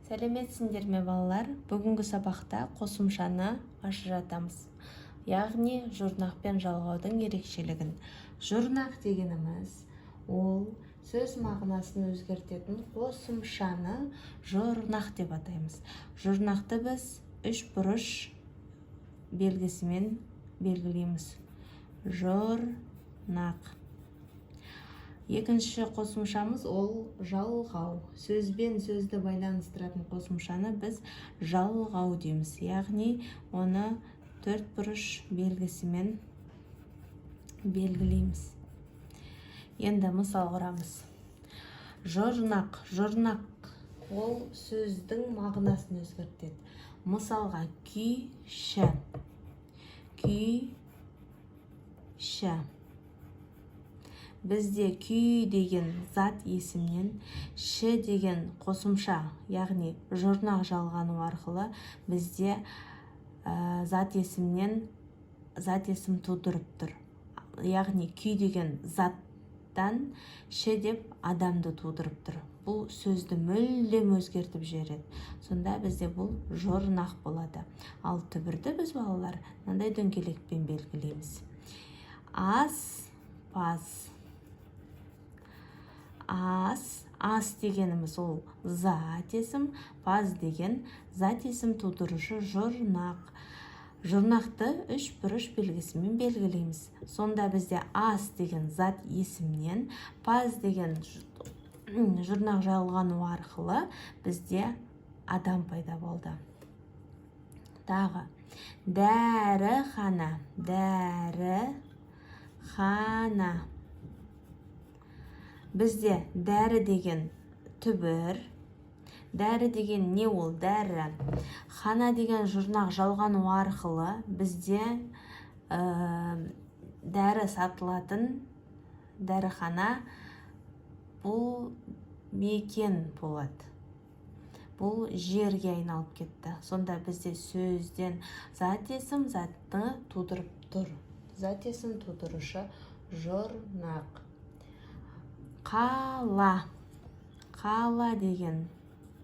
Сәлеметсіңдер ме балалар? Бүгінгі сабақта қосымшаны ашып жатамыз. Яғни жұрнақ пен жалғаудың ерекшелігін. Жұрнақ дегеніміз ол сөз мағынасын өзгертетін қосымшаны жұрнақ деп атаймыз. Жұрнақты біз үш бұрыш белгісімен белгілейміз. Жұрнақ. Екінші қосымшамыз ол жалғау. Сөзбен сөзді байланыстыратын қосымшаны біз жалғау дейміз. Яғни оны төрт бұрыш белгісімен белгілейміз. Енді мысал құрамыз. Жұрнақ. Жұрнақ ол сөздің мағынасын өзгертеді. Мысалға күйші. Күйші. Бізде күй деген зат есімнен, ші деген қосымша, яғни жұрнақ жалғану арқылы бізде зат есімнен зат есім тудырып тұр. Яғни күй деген заттан ші деп адамды тудырып тұр. Бұл сөзді мүлдем өзгертіп жібереді. Сонда бізде бұл жұрнақ болады. Ал түбірді біз балалар мынандай дөңгелекпен белгілейміз. Аспаз. Ас дегеніміз ол зат есім, паз деген зат есім тудырушы жұрнақ. Жұрнақты үш бұрыш белгісімен белгілейміз. Сонда бізде ас деген зат есімнен, паз деген жұрнақ жалғану арқылы бізде адам пайда болды. Тағы дәріхана. Дәріхана. Бізде дәрі деген түбір. Дәрі деген не ол? Дәрі. Хана деген жұрнақ жалғану арқылы бізде дәрі сатылатын дәріхана бұл мекен болады. Бұл жерге айналып кетті. Сонда бізде сөзден зат есім затты тудырып тұр. Зат есім тудырушы жұрнақ. Қала. Қала деген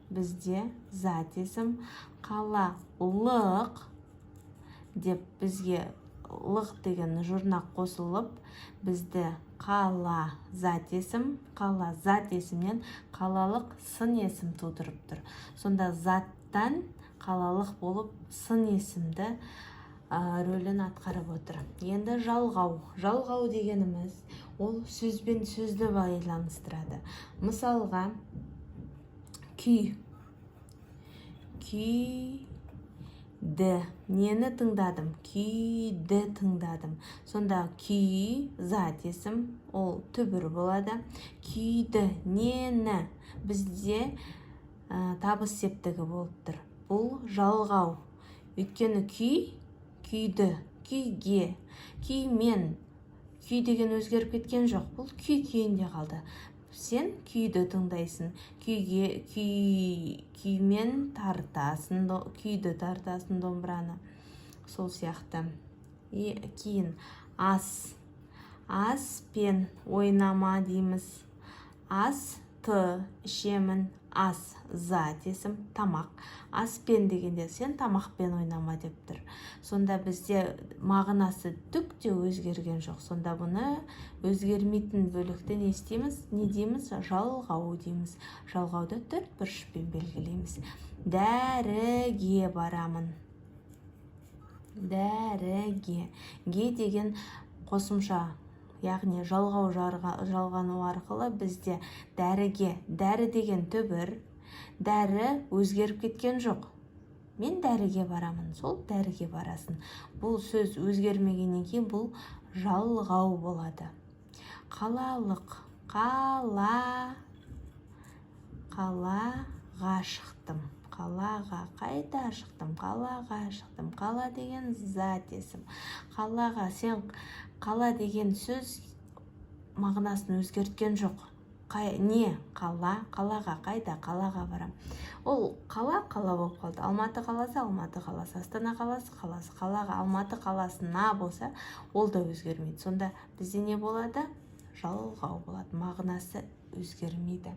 бізде зат есім, қала лық деп бізге лық деген жұрнақ қосылып, бізді қала зат есім, қала зат есімнен қалалық сын есім тудырып тұр. Сонда заттан қалалық болып сын есімді рөлін атқарып отыр. Енді жалғау. Жалғау дегеніміз ол сөзбен сөзді байланыстырады. Мысалға күй. Күйді. Нені тыңдадым? Күйді тыңдадым. Сонда күй зат есім, ол түбір болады. Күйді. Нені? Бізде табыс септігі болып тұр. Бұл жалғау. Өйткені күйді, күйге, күймен. Күй деген өзгеріп кеткен жоқ. Бұл күйінде қалды. Сен күйді тыңдайсың. Күймен тартасың, күйді тартасың домбыраны. Сол сияқты. Кейін аспен ойнама дейміз. Асты ішемін. Ас зат есім, тамақ. Аспен дегенде сен тамақпен ойнама деп тұр. Сонда бізде мағынасы түк те өзгерген жоқ. Сонда бұны өзгермейтін бөлікті не істейміз? Не дейміз? Жалғау дейміз. Жалғауды төрт бұрышпен белгілейміз. Дәріге барамын. Дәріге. Ге деген қосымша. Яғни жалғау жалғану арқылы бізде дәріге. Дәрі деген түбір. Дәрі өзгеріп кеткен жоқ. Мен дәріге барамын. Сол дәріге барасың. Бұл сөз өзгермегеннен кейін бұл жалғау болады. Қалалық. Қалаға шықтым. Қалаға қайда шықтым? Қалаға шықтым. Қала деген зат есім. Қалаға. Сен қала деген сөз мағынасын өзгерткен жоқ. Не? Қала. Қалаға қайда? Қалаға барам. Ол қала болып қалды. Алматы қаласы. Астана қаласы. Қалаға Алматы қаласына болса, ол да өзгермейді. Сонда бізде не болады? Жалғау болады. Мағынасы өзгермейді.